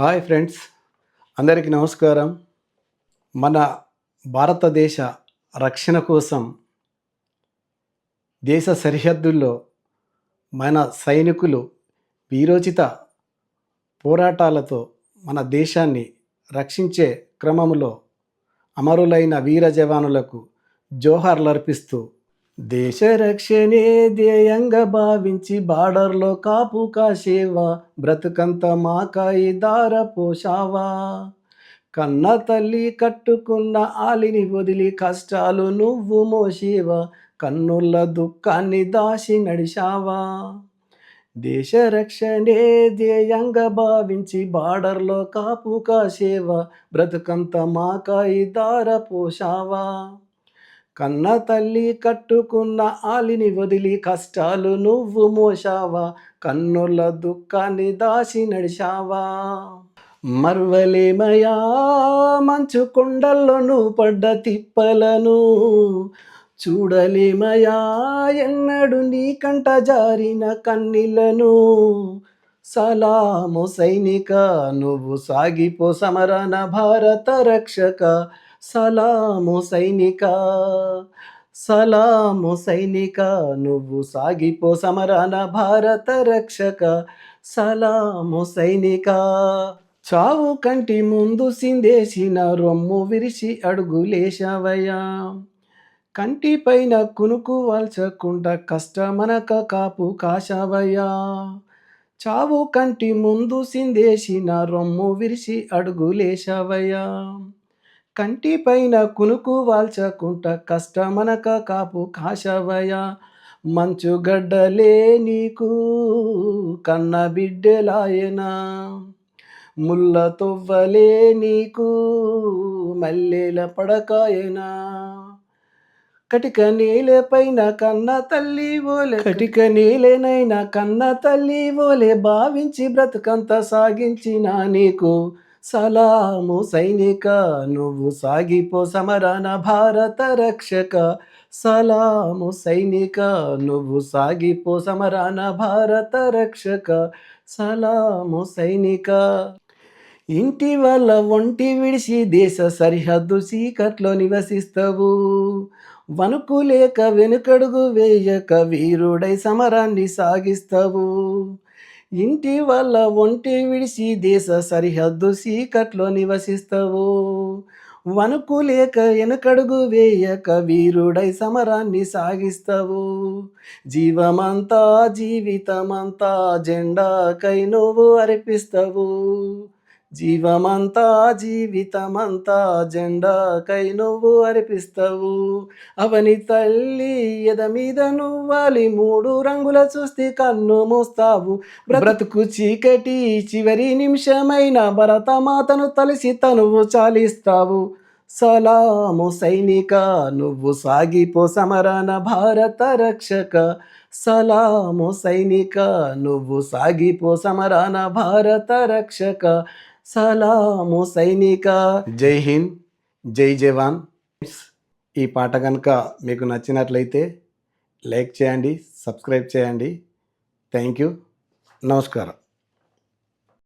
Hi friends, అందరికీ నమస్కారం. మన భారతదేశ రక్షణ కోసం దేశ సరిహద్దుల్లో మన సైనికులు వీరోచిత పోరాటాలతో మన దేశాన్ని రక్షించే క్రమంలో అమరులైన వీర జవానులకు జోహార్లర్పిస్తూ దేశ రక్షణే ధ్యేయంగా భావించి బార్డర్లో కాపు కాసేవా, బ్రతుకంత మాకాయి దార పోషావా. కన్న తల్లి కట్టుకున్న ఆలిని వదిలి కష్టాలు నువ్వు మోసేవా, కన్నుల దుఃఖాన్ని దాచి నడిచావా. దేశ రక్షణే ధ్యేయంగా భావించి బార్డర్లో కాపు కాసేవా, బ్రతుకంత మాకాయి దార పోషావా. కన్న తల్లి కట్టుకున్న ఆలిని వదిలి కష్టాలు నువ్వు మోసావా, కన్నుల దుఃఖాన్ని దాచి నడిచావా. మర్వలేమయా మంచు కొండల్లో నువ్వు పడ్డ తిప్పలను, చూడలేమయా ఎన్నడు నీ కంట జారిన కన్నీళ్లను. సలాము సైనిక, నువ్వు సాగిపో సమరణ భారత రక్షక. సలాము సైనిక, సలాము సైనిక, నువ్వు సాగిపో సమరణ భారత రక్షక. సలాము సైనిక. చావు కంటి ముందు సిందేసిన రొమ్ము విరిసి అడుగులేశావయ్యా, కంటి పైన కునుకు వాల్చకుండా కష్టమనక కాపు కాశావయ్యా. చావు కంటి ముందు సిందేసిన రొమ్ము విరిసి అడుగులేశావయ్యా, కంటి పైన కునుకు వాల్చకుండా కష్టమనక కాపు కాశావయ్యా. మంచు గడ్డలే నీకు కన్న బిడ్డలాయనా, ముళ్ళ తొవ్వలే నీకు మల్లెల పడకాయనా. కటిక నేలపైన కన్న తల్లి ఓలే, కటిక నేలనైనా కన్న తల్లి ఓలే భావించి బ్రతుకంత సాగించిన నీకు సలాము సైనిక, నువ్వు సాగిపో సమరణ భారత రక్షక. సలాము సైనిక, నువ్వు సాగిపో సమరణ భారత రక్షక. సలాము సైనిక. ఇంటి వల్ల ఒంటి విడిచి దేశ సరిహద్దు చీకట్లో నివసిస్తావు, వణుకు లేక వెనుకడుగు వేయక వీరుడై సమరాన్ని సాగిస్తావు. ఇంటి వల్ల ఒంటి విడిచి దేశ సరిహద్దు చీకట్లో నివసిస్తావు, వణుకు లేక వెనుకడుగు వేయక వీరుడై సమరాన్ని సాగిస్తావు. జీవమంతా జీవితమంతా జెండాకై నువ్వు అర్పిస్తావు, జీవమంతా జీవితమంతా జెండాకై నువ్వు అర్పిస్తావు. అవని తల్లి ఎద మీద నువ్వాలి, మూడు రంగుల చూస్తే కన్ను మూస్తావు. బ్రతుకు చీకటి చివరి నిమిషమైన భరతమాతను తలిసి తనువు చాలిస్తావు. సలాము సైనిక, నువ్వు సాగిపో సమరణ భారత రక్షక. సలాము సైనిక, నువ్వు సాగిపో సమరణ భారత రక్షక. సలాము సైనిక. జై హింద్, జై జవాన్. ఈ పాట కనుక మీకు నచ్చినట్లయితే లైక్ చేయండి, సబ్స్క్రైబ్ చేయండి. Thank you. నమస్కారం.